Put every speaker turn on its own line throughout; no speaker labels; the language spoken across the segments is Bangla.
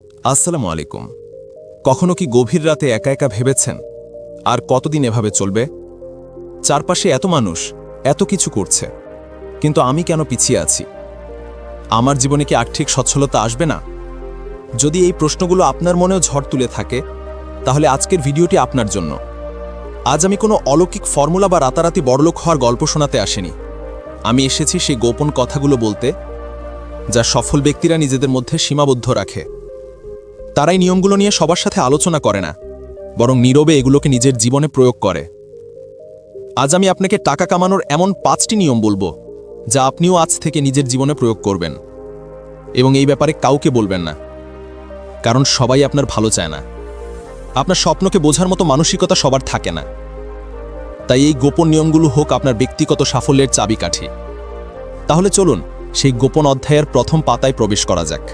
আসসালামু আলাইকুম। কখনো কি গভীর রাতে একা একা ভেবেছেন আর কতদিন এভাবে চলবে? চারপাশে এত মানুষ এত কিছু করছে, কিন্তু আমি কেন পিছিয়ে আছি? আমার জীবনে কি আর্থিক সচ্ছলতা আসবে না? যদি এই প্রশ্নগুলো আপনার মনেও ঝড় তুলে থাকে, তাহলে আজকের ভিডিওটি আপনার জন্য। আজ আমি কোনো অলৌকিক ফর্মুলা বা রাতারাতি বড়লোক হওয়ার গল্প শোনাতে আসিনি। আমি এসেছি সেই গোপন কথাগুলো বলতে, যা সফল ব্যক্তিরা নিজেদের মধ্যে সীমাবদ্ধ রাখে। তারাই নিয়মগুলো নিয়ে সবার সাথে আলোচনা করে না, বরং নীরবে এগুলোকে নিজের জীবনে প্রয়োগ করে। আজ আমি আপনাকে টাকা কামানোর এমন 5টি নিয়ম বলবো, যা আপনিও আজ থেকে নিজের জীবনে প্রয়োগ করবেন, এবং এই ব্যাপারে কাউকে বলবেন না, কারণ সবাই আপনার ভালো চায় না। আপনার স্বপ্নকে বোঝার মতো মানসিকতা সবার থাকে না। তাই এই গোপন নিয়মগুলো হোক আপনার ব্যক্তিগত সাফল্যের চাবিকাঠি। তাহলে চলুন সেই গোপন অধ্যায়ের প্রথম পাতায় প্রবেশ করা যাক।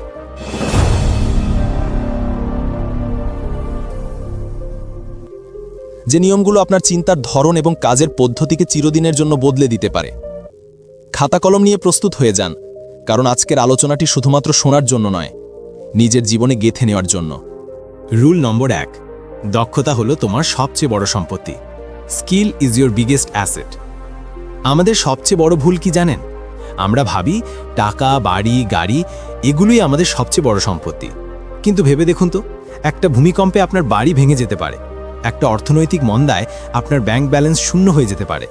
যে নিয়মগুলো আপনার চিন্তার ধরন এবং কাজের পদ্ধতিকে চিরদিনের জন্য বদলে দিতে পারে। খাতা কলম নিয়ে প্রস্তুত হয়ে যান, কারণ আজকের আলোচনাটি শুধুমাত্র শোনার জন্য নয়, নিজের জীবনে গেঁথে নেওয়ার জন্য।
রুল নম্বর 1, দক্ষতা হলো তোমার সবচেয়ে বড় সম্পত্তি। Skill is your biggest asset. আমাদের সবচেয়ে বড় ভুল কি জানেন? আমরা ভাবি টাকা, বাড়ি, গাড়ি এগুলোই আমাদের সবচেয়ে বড় সম্পত্তি। কিন্তু ভেবে দেখুন তো, একটা ভূমিকম্পে আপনার বাড়ি ভেঙে যেতে পারে, একটা অর্থনৈতিক মন্দায় আপনার ব্যাংক ব্যালেন্স শূন্য হয়ে যেতে পারে,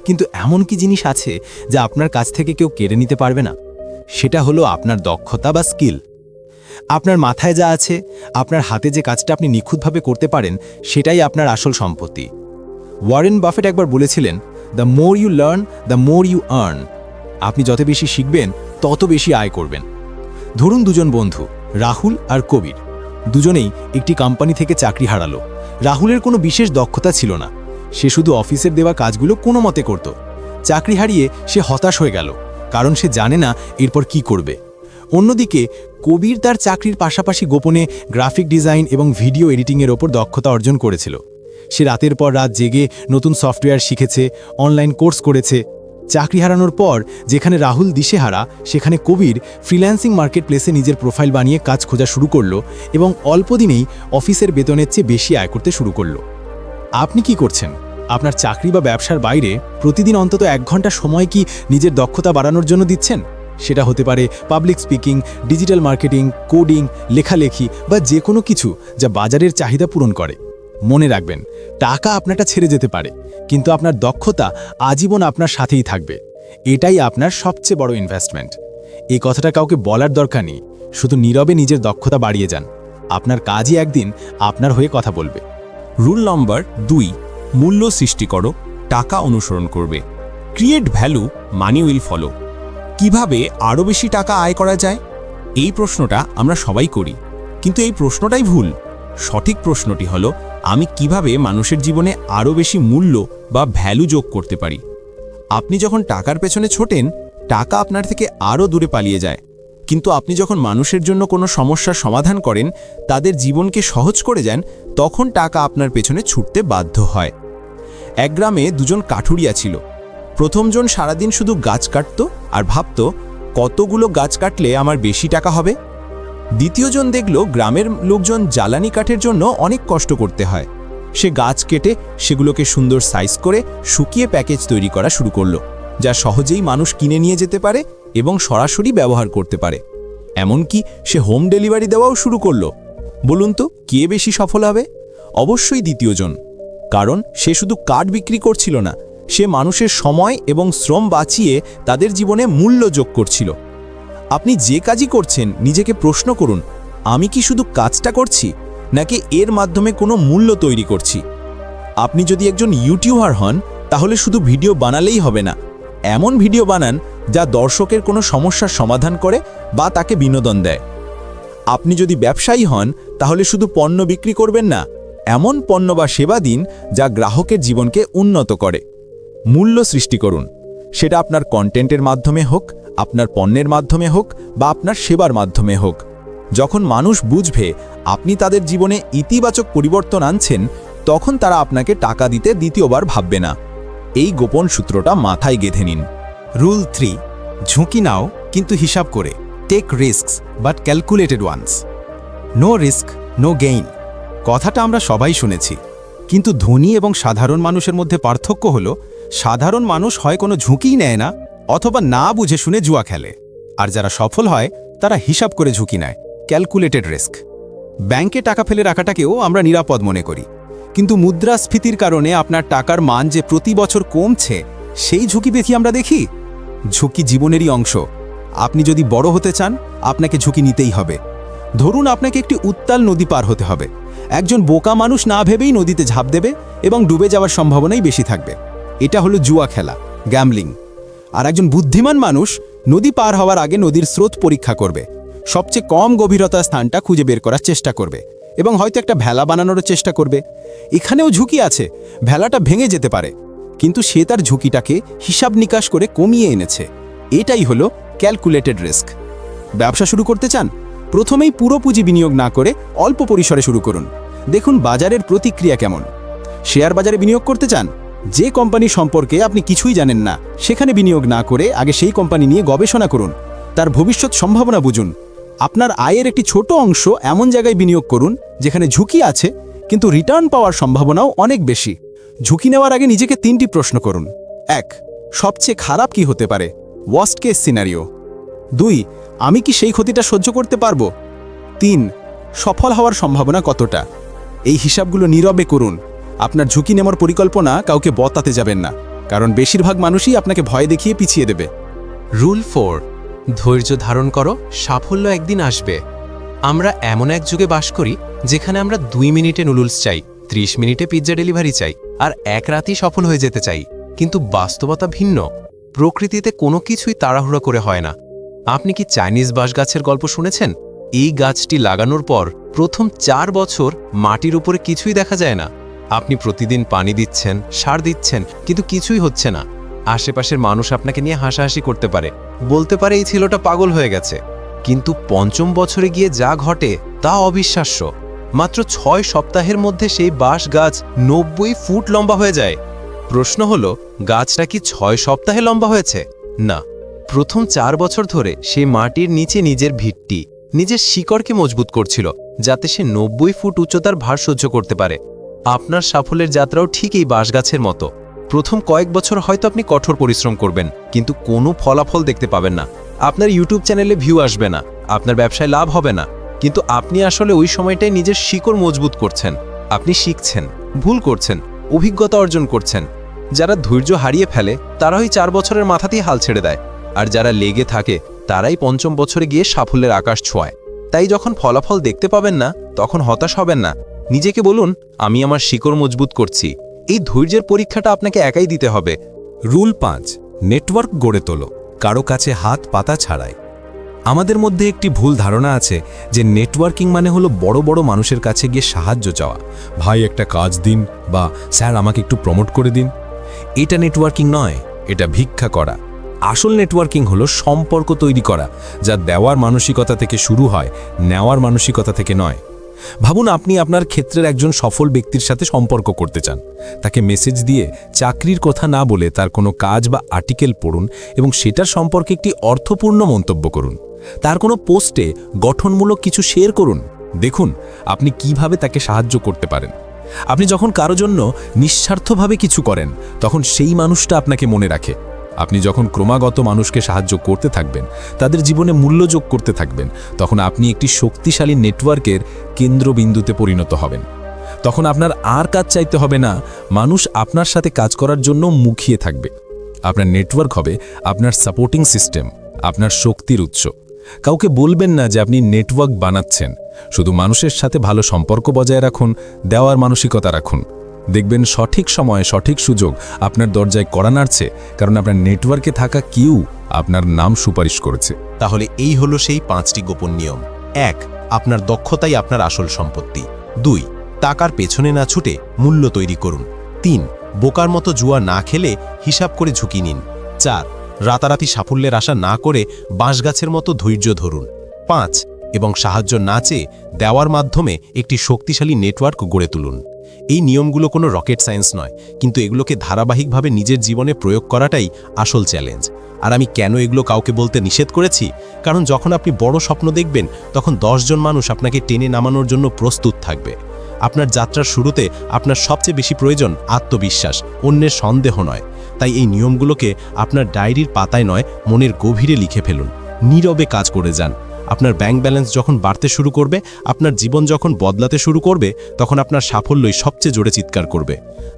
কিন্তু এমন কি জিনিস আছে যা আপনার কাছ থেকে কেউ কেড়ে নিতে পারবে না? সেটা হলো আপনার দক্ষতা বা স্কিল। আপনার মাথায় যা আছে, আপনার হাতে যে কাজটা আপনি নিখুঁতভাবে করতে পারেন, সেটাই আপনার আসল সম্পত্তি। ওয়ারেন বাফেট একবার বলেছিলেন, the more you learn, the more you earn. আপনি যত বেশি শিখবেন, তত বেশি আয় করবেন। ধরুন দুজন বন্ধু, রাহুল আর কবির, দুজনেই একটি কোম্পানি থেকে চাকরি হারালো। রাহুলের কোনো বিশেষ দক্ষতা ছিল না, সে শুধু অফিসের দেওয়া কাজগুলো কোনো মতে করত। চাকরি হারিয়ে সে হতাশ হয়ে গেল, কারণ সে জানে না এরপর কি করবে। অন্যদিকে কবির তার চাকরির পাশাপাশি গোপনে গ্রাফিক ডিজাইন এবং ভিডিও এডিটিংয়ের ওপর দক্ষতা অর্জন করেছিল। সে রাতের পর রাত জেগে নতুন সফটওয়্যার শিখেছে, অনলাইন কোর্স করেছে। চাকরি হারানোর পর যেখানে রাহুল দিশেহারা, সেখানে কবির ফ্রিল্যান্সিং মার্কেট প্লেসে নিজের প্রোফাইল বানিয়ে কাজ খোঁজা শুরু করলো এবং অল্প দিনেই অফিসের বেতনের চেয়ে বেশি আয় করতে শুরু করলো। আপনি কি করছেন? আপনার চাকরি বা ব্যবসার বাইরে প্রতিদিন অন্তত 1 ঘন্টা সময় কি নিজের দক্ষতা বাড়ানোর জন্য দিচ্ছেন? সেটা হতে পারে public speaking, digital marketing, coding, লেখালেখি বা যে কোনো কিছু যা বাজারের চাহিদা পূরণ করে। মনে রাখবেন, টাকা আপনারটা ছেড়ে যেতে পারে, কিন্তু আপনার দক্ষতা আজীবন আপনার সাথেই থাকবে। এটাই আপনার সবচেয়ে বড় ইনভেস্টমেন্ট। এই কথাটা কাউকে বলার দরকার নেই, শুধু নীরবে নিজের দক্ষতা বাড়িয়ে যান। আপনার কাজই একদিন আপনার হয়ে কথা বলবে।
রুল নম্বর 2, মূল্য সৃষ্টি করো, টাকা অনুসরণ করবে। Create value, money will follow. কিভাবে আরও বেশি টাকা আয় করা যায়? এই প্রশ্নটা আমরা সবাই করি, কিন্তু এই প্রশ্নটাই ভুল। সঠিক প্রশ্নটি হলো, আমি কিভাবে মানুষের জীবনে আরও বেশি মূল্য বা ভ্যালু যোগ করতে পারি। আপনি যখন টাকার পেছনে ছোটেন, টাকা আপনার থেকে আরও দূরে পালিয়ে যায়। কিন্তু আপনি যখন মানুষের জন্য কোনো সমস্যার সমাধান করেন, তাদের জীবনকে সহজ করে যান, তখন টাকা আপনার পেছনে ছুটতে বাধ্য হয়। এক গ্রামে 2জন কাঠুরিয়া ছিল। প্রথমজন সারাদিন শুধু গাছ কাটত আর ভাবত, কতগুলো গাছ কাটলে আমার বেশি টাকা হবে। দ্বিতীয়জন দেখল গ্রামের লোকজন জ্বালানি কাঠের জন্য অনেক কষ্ট করতে হয়। সে গাছ কেটে সেগুলোকে সুন্দর সাইজ করে শুকিয়ে প্যাকেজ তৈরি করা শুরু করলো, যা সহজেই মানুষ কিনে নিয়ে যেতে পারে এবং সরাসরি ব্যবহার করতে পারে। এমনকি সে হোম ডেলিভারি দেওয়াও শুরু করলো। বলুন তো, কে বেশি সফল হবে? অবশ্যই দ্বিতীয়জন, কারণ সে শুধু কাঠ বিক্রি করছিল না, সে মানুষের সময় এবং শ্রম বাঁচিয়ে তাদের জীবনে মূল্য যোগ করছিল। আপনি যে কাজই করছেন, নিজেকে প্রশ্ন করুন, আমি কি শুধু কাজটা করছি, নাকি এর মাধ্যমে কোনো মূল্য তৈরি করছি? আপনি যদি একজন ইউটিউবার হন, তাহলে শুধু ভিডিও বানালেই হবে না। এমন ভিডিও বানান যা দর্শকের কোনো সমস্যার সমাধান করে বা তাকে বিনোদন দেয়। আপনি যদি ব্যবসায়ী হন, তাহলে শুধু পণ্য বিক্রি করবেন না, এমন পণ্য বা সেবা দিন যা গ্রাহকের জীবনকে উন্নত করে। মূল্য সৃষ্টি করুন, সেটা আপনার কন্টেন্টের মাধ্যমে হোক, আপনার পণ্যের মাধ্যমে হোক বা আপনার সেবার মাধ্যমে হোক। যখন মানুষ বুঝবে আপনি তাদের জীবনে ইতিবাচক পরিবর্তন আনছেন, তখন তারা আপনাকে টাকা দিতে দ্বিতীয়বার ভাববে না। এই গোপন সূত্রটা মাথায় গেঁথে নিন।
রুল 3, ঝুঁকি নাও কিন্তু হিসাব করে। Take risks but calculated ones. No risk no gain কথাটা আমরা সবাই শুনেছি, কিন্তু ধনী এবং সাধারণ মানুষের মধ্যে পার্থক্য হলো সাধারণ মানুষ হয় কোনো ঝুঁকিই নেয় না অথবা না বুঝে শুনে জুয়া খেলে, আর যারা সফল হয় তারা হিসাব করে ঝুঁকি নেয়, ক্যালকুলেটেড রিস্ক। ব্যাংকে টাকা ফেলে রাখাটাকেও আমরা নিরাপদ মনে করি, কিন্তু মুদ্রাস্ফীতির কারণে আপনার টাকার মান যে প্রতি বছর কমছে সেই ঝুঁকি দেখি আমরা দেখি। ঝুঁকি জীবনেরই অংশ। আপনি যদি বড় হতে চান আপনাকে ঝুঁকি নিতেই হবে। ধরুন আপনাকে একটি উত্তাল নদী পার হতে হবে, একজন বোকা মানুষ না ভেবেই নদীতে ঝাঁপ দেবে এবং ডুবে যাওয়ার সম্ভাবনাই বেশি থাকবে। এটা হলো জুয়া খেলা, গ্যাম্বলিং। আর একজন বুদ্ধিমান মানুষ নদী পার হওয়ার আগে নদীর স্রোত পরীক্ষা করবে, সবচেয়ে কম গভীরতার স্থানটা খুঁজে বের করার চেষ্টা করবে এবং হয়তো একটা ভেলা বানানোরও চেষ্টা করবে। এখানেও ঝুঁকি আছে, ভেলাটা ভেঙে যেতে পারে, কিন্তু সে তার ঝুঁকিটাকে হিসাব নিকাশ করে কমিয়ে এনেছে। এটাই হলো ক্যালকুলেটেড রিস্ক। ব্যবসা শুরু করতে চান? প্রথমেই পুরো পুঁজি বিনিয়োগ না করে অল্প পরিসরে শুরু করুন, দেখুন বাজারের প্রতিক্রিয়া কেমন। শেয়ার বাজারে বিনিয়োগ করতে চান? যে কোম্পানি সম্পর্কে আপনি কিছুই জানেন না সেখানে বিনিয়োগ না করে আগে সেই কোম্পানি নিয়ে গবেষণা করুন, তার ভবিষ্যৎ সম্ভাবনা বুঝুন। আপনার আয়ের একটি ছোট অংশ এমন জায়গায় বিনিয়োগ করুন যেখানে ঝুঁকি আছে কিন্তু রিটার্ন পাওয়ার সম্ভাবনাও অনেক বেশি। ঝুঁকি নেওয়ার আগে নিজেকে 3টি প্রশ্ন করুন। 1. সবচেয়ে খারাপ কি হতে পারে, ওয়ার্স্ট কেস সিনারিও। 2. আমি কি সেই ক্ষতিটা সহ্য করতে পারবো। 3. সফল হওয়ার সম্ভাবনা কতটা। এই হিসাবগুলো নীরবে করুন। আপনার ঝুঁকি নেওয়ার পরিকল্পনা কাউকে বতাতে যাবেন না, কারণ বেশিরভাগ মানুষই আপনাকে ভয় দেখিয়ে পিছিয়ে দেবে।
রুল 4, ধৈর্য ধারণ করো, সাফল্য একদিন আসবে। আমরা এমন এক যুগে বাস করি যেখানে আমরা 2 মিনিটে নুডলস চাই, 30 মিনিটে পিৎজা ডেলিভারি চাই, আর এক রাতেই সফল হয়ে যেতে চাই। কিন্তু বাস্তবতা ভিন্ন। প্রকৃতিতে কোনো কিছুই তাড়াহুড়ো করে হয় না। আপনি কি চাইনিজ বাঁশ গাছের গল্প শুনেছেন? এই গাছটি লাগানোর পর প্রথম 4 বছর মাটির উপরে কিছুই দেখা যায় না। আপনি প্রতিদিন পানি দিচ্ছেন, সার দিচ্ছেন, কিন্তু কিছুই হচ্ছে না। আশেপাশের মানুষ আপনাকে নিয়ে হাসাহাসি করতে পারে, বলতে পারে এই ছেলেটা পাগল হয়ে গেছে। কিন্তু 5ম বছরে গিয়ে যা ঘটে তা অবিশ্বাস্য। মাত্র 6 সপ্তাহের মধ্যে সেই বাঁশ গাছ 90 ফুট লম্বা হয়ে যায়। প্রশ্ন হলো, গাছটা কি 6 সপ্তাহে লম্বা হয়েছে? না, প্রথম 4 বছর ধরে সে মাটির নিচে নিজের ভিত্তি, নিজের শিকড়কে মজবুত করছিল, যাতে সে 90 ফুট উচ্চতার ভার সহ্য করতে পারে। আপনার সাফল্যের যাত্রাও ঠিক এই বাঁশ গাছের মতো। প্রথম কয়েক বছর হয়তো আপনি কঠোর পরিশ্রম করবেন, কিন্তু কোনো ফলাফল দেখতে পাবেন না। আপনার ইউটিউব চ্যানেলে ভিউ আসবে না, আপনার ব্যবসায় লাভ হবে না, কিন্তু আপনি আসলে ওই সময়টাই নিজের শিকড় মজবুত করছেন। আপনি শিখছেন, ভুল করছেন, অভিজ্ঞতা অর্জন করছেন। যারা ধৈর্য হারিয়ে ফেলে তারা ওই 4 বছরের মাথাতেই হাল ছেড়ে দেয়, আর যারা লেগে থাকে তারাই 5ম বছরে গিয়ে সাফল্যের আকাশ ছোঁয়। তাই যখন ফলাফল দেখতে পাবেন না তখন হতাশ হবেন না। নিজেকে বলুন, আমি আমার শিকড় মজবুত করছি। এই ধৈর্যের পরীক্ষাটা আপনাকে একাই দিতে হবে।
রুল 5, নেটওয়ার্ক গড়ে তোলো, কারো কাছে হাত পাতা ছাড়াই। আমাদের মধ্যে একটি ভুল ধারণা আছে যে নেটওয়ার্কিং মানে হলো বড় বড় মানুষের কাছে গিয়ে সাহায্য চাওয়া, ভাই একটা কাজ দিন, বা স্যার আমাকে একটু প্রমোট করে দিন। এটা নেটওয়ার্কিং নয়, এটা ভিক্ষা করা। আসল নেটওয়ার্কিং হলো সম্পর্ক তৈরি করা, যা দেওয়ার মানসিকতা থেকে শুরু হয়, নেওয়ার মানসিকতা থেকে নয়। ভাবুন, আপনি আপনার ক্ষেত্রের একজন সফল ব্যক্তির সাথে সম্পর্ক করতে চান। তাকে মেসেজ দিয়ে চাকরির কথা না বলে তার কোনো কাজ বা আর্টিকেল পড়ুন এবং সেটার সম্পর্কে একটি অর্থপূর্ণ মন্তব্য করুন। তার কোনো পোস্টে গঠনমূলক কিছু শেয়ার করুন। দেখুন আপনি কিভাবে তাকে সাহায্য করতে পারেন। আপনি যখন কারো জন্য নিঃস্বার্থভাবে কিছু করেন তখন সেই মানুষটা আপনাকে মনে রাখে। আপনি যখন ক্রমাগত মানুষকে সাহায্য করতে থাকবেন, তাদের জীবনে মূল্য যোগ করতে থাকবেন, তখন আপনি একটি শক্তিশালী নেটওয়ার্কের কেন্দ্রবিন্দুতে পরিণত হবেন। তখন আপনার আর কাজ চাইতে হবে না, মানুষ আপনার সাথে কাজ করার জন্য মুখিয়ে থাকবে। আপনার নেটওয়ার্ক হবে আপনার সাপোর্টিং সিস্টেম, আপনার শক্তির উৎস। কাউকে বলবেন না যে আপনি নেটওয়ার্ক বানাচ্ছেন, শুধু মানুষের সাথে ভালো সম্পর্ক বজায় রাখুন, দেওয়ার মানসিকতা রাখুন। দেখবেন সঠিক সময়ে সঠিক সুযোগ আপনার দরজায় কড়া নাড়ছে, কারণ আপনার নেটওয়ার্কে থাকা কেউ আপনার নাম সুপারিশ করেছে।
তাহলে এই হলো সেই 5টি গোপন নিয়ম। 1. আপনার দক্ষতাই আপনার আসল সম্পত্তি। 2. টাকার পেছনে না ছুটে মূল্য তৈরি করুন। 3. বোকার মতো জুয়া না খেলে হিসাব করে ঝুঁকি নিন। 4. রাতারাতি সাফল্যের আশা না করে বাঁশগাছের মতো ধৈর্য ধরুন। 5. এবং সাহায্য না চেয়ে দেওয়ার মাধ্যমে একটি শক্তিশালী নেটওয়ার্ক গড়ে তুলুন।
এই নিয়মগুলো কোনো রকেট সায়েন্স নয়, কিন্তু এগুলোকে ধারাবাহিকভাবে নিজের জীবনে প্রয়োগ করাটাই আসল চ্যালেঞ্জ। আর আমি কেন এগুলো কাউকে বলতে নিষেধ করেছি? কারণ যখন আপনি বড় স্বপ্ন দেখবেন, তখন 10 জন মানুষ আপনাকে টেনে নামানোর জন্য প্রস্তুত থাকবে। আপনার যাত্রার শুরুতে আপনার সবচেয়ে বেশি প্রয়োজন আত্মবিশ্বাস, অন্যের সন্দেহ নয়। তাই এই নিয়মগুলোকে আপনার ডায়েরির পাতায় নয়, মনের গভীরে লিখে ফেলুন। নীরবে কাজ করে যান। আপনার ব্যাংক ব্যালেন্স যখন বাড়তে শুরু করবে, আপনার জীবন যখন বদলাতে শুরু করবে, তখন আপনার সাফল্যই সবচেয়ে জোরে চিৎকার করবে।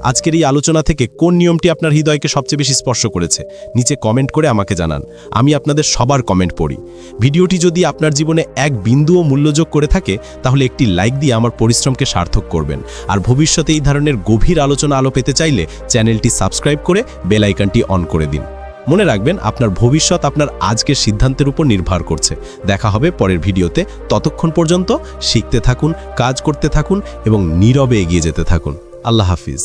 আজকের এই আলোচনা থেকে কোন নিয়মটি আপনার হৃদয়কে সবচেয়ে বেশি স্পর্শ করেছে? নিচে কমেন্ট করে আমাকে জানান। আমি আপনাদের সবার কমেন্ট পড়ি। ভিডিওটি যদি আপনার জীবনে এক বিন্দুও মূল্যযোগ করে থাকে, তাহলে একটি লাইক দিয়ে আমার পরিশ্রমকে সার্থক করবেন। আর ভবিষ্যতে এই ধরনের গভীর আলোচনা আলো পেতে চাইলে চ্যানেলটি সাবস্ক্রাইব করে বেল আইকনটি অন করে দিন। মনে রাখবেন, আপনার ভবিষ্যৎ আপনার আজকের সিদ্ধান্তের উপর নির্ভর করছে। দেখা হবে পরের ভিডিওতে। ততক্ষণ পর্যন্ত শিখতে থাকুন, কাজ করতে থাকুন এবং নীরবে এগিয়ে যেতে থাকুন। আল্লাহ হাফিজ।